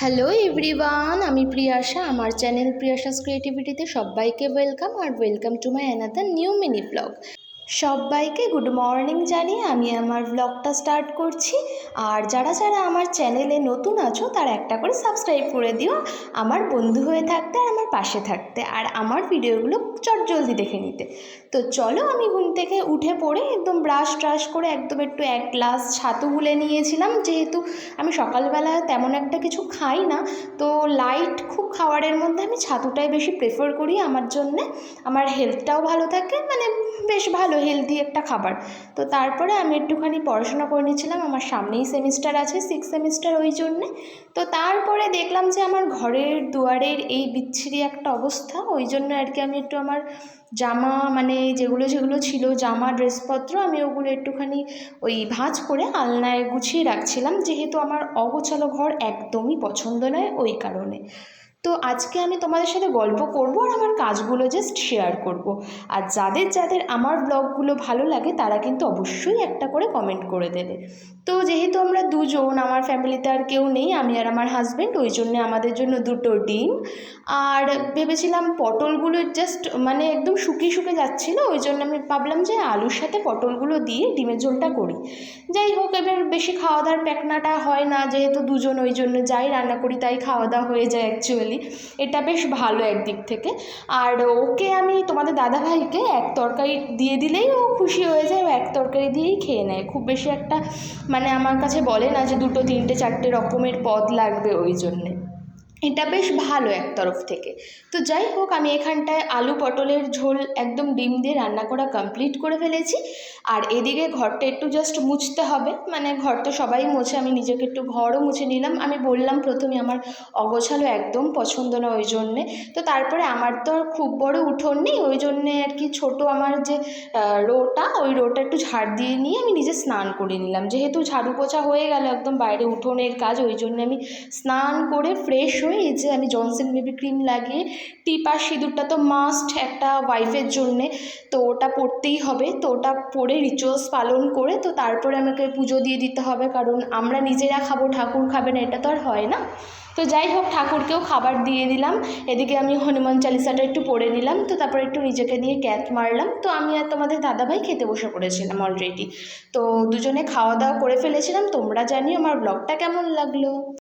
Hello everyone, আমি প্রিয়াশা। আমার channel প্রিয়াশাস ক্রিয়েটিভিটিতে সবাইকে welcome to my another new mini blog. সবাইকে গুড মর্নিং জানিয়ে আমি আমার ব্লগটা স্টার্ট করছি। আর যারা যারা আমার চ্যানেলে নতুন আছো তারা একটা করে সাবস্ক্রাইব করে দিও, আমার বন্ধু হয়ে থাকতে আর আমার পাশে থাকতে, আর আমার ভিডিওগুলো চটজলদি দেখে নিতে। তো চলো, আমি ঘুম থেকে উঠে পড়ে একদম ব্রাশ ট্রাশ করে একদম একটু এক গ্লাস ছাতু গুলে নিয়েছিলাম, যেহেতু আমি সকালবেলা তেমন একটা কিছু খাই না, তো লাইট খুব খাবারের মধ্যে আমি ছাতুটাই বেশি প্রেফার করি আমার জন্যে। আমার হেলথটাও ভালো থাকে, মানে বেশ ভালো হেলদি একটা খাবার। তো তারপরে আমি একটুখানি পড়াশোনা করে নিয়েছিলাম, আমার সামনেই সেমিস্টার আছে, 6th সেমিস্টার, ওই জন্যে। তো তারপরে দেখলাম যে আমার ঘরের দুয়ারের এই বিচ্ছিরি একটা অবস্থা, ওই জন্য আর কি আমি একটু আমার জামা, মানে যেগুলো যেগুলো ছিল জামা ড্রেসপত্র, আমি ওগুলো একটুখানি ওই ভাঁজ করে আলনায় গুছিয়ে রাখছিলাম, যেহেতু আমার অগোছালো ঘর একদমই পছন্দ নয়, ওই কারণে। তো আজকে আমি তোমাদের সাথে গল্প করব আর আমার কাজগুলো জাস্ট শেয়ার করব। আর যাদের যাদের আমার ব্লগগুলো ভালো লাগে তারা কিন্তু অবশ্যই একটা করে কমেন্ট করে দেবে। তো যেহেতু আমরা দুজন, আমার ফ্যামিলিতে আর কেউ নেই, আমি আর আমার হাজব্যান্ড, ওই জন্যে আমাদের জন্য দুটো ডিম। আর ভেবেছিলাম পটলগুলো জাস্ট মানে একদম শুকিয়ে শুকিয়ে যাচ্ছিলো, ওই জন্য আমি ভাবলাম যে আলুর সাথে পটলগুলো দিয়ে ডিমের ঝোলটা করি। যাই হোক, এবার বেশি খাওয়া দাওয়ার প্যাকনাটা হয় না, যেহেতু দুজন, ওই জন্য যাই রান্না করি তাই খাওয়া দাওয়া হয়ে যায় অ্যাকচুয়ালি। এটা বেশ ভালো একদিক থেকে। আর ওকে, আমি তোমাদের দাদাভাইকে এক তরকারি দিয়ে দিলেই ও খুশি হয়ে যায়, ও এক তরকারি দিয়েই খেয়ে নেয়। খুব বেশি একটা মানে আমার কাছে বলে না যে দুটো তিনটে চারটে রকমের পদ লাগবে, ওই জন্যে এটা বেশ ভালো এক তরফ থেকে। তো যাই হোক, আমি এখানটায় আলু পটলের ঝোল একদম ডিম দিয়ে রান্না করা কমপ্লিট করে ফেলেছি। আর এদিকে ঘরটা একটু জাস্ট মুছতে হবে, মানে ঘর তো সবাই মোছে, আমি নিজেকে একটু ঘরও মুছে নিলাম। আমি বললাম প্রথমে আমার অগোছালো একদম পছন্দ না, ওই জন্যে। তো তারপরে আমার তো আর খুব বড় উঠোন নেই, ওই জন্যে আর কি ছোট আমার যে রোটা, ওই রোটা একটু ঝাড় দিয়ে নিয়ে আমি নিজে স্নান করে নিলাম, যেহেতু ঝাড়ু পোছা হয়ে গেল একদম বাইরে উঠোনের কাজ, ওই জন্য আমি স্নান করে ফ্রেশ হয়ে এই যে আমি জনসন বেবি ক্রিম লাগিয়ে, টিপ আর সিঁদুরটা তো মাস্ট একটা ওয়াইফের জন্যে, তো ওটা পরতেই হবে। তো ওটা পরে রিচুয়ালস পালন করে তো তারপরে আমাকে পুজো দিয়ে দিতে হবে, কারণ আমরা নিজেরা খাবো, ঠাকুর খাবে না, এটা তো আর হয় না। তো যাই হোক, ঠাকুরকেও খাবার দিয়ে দিলাম। এদিকে আমি হনুমান চালিসাটা একটু পড়ে নিলাম, তো তারপরে একটু নিজেকে দিয়ে ক্যাথ মারলাম। তো আমি আর তোমাদের দাদাভাই খেতে বসে পড়েছিলাম অলরেডি। তো দুজনে খাওয়া দাওয়া করে ফেলেছিলাম। তোমরা জানিও আমার ব্লগটা কেমন লাগলো।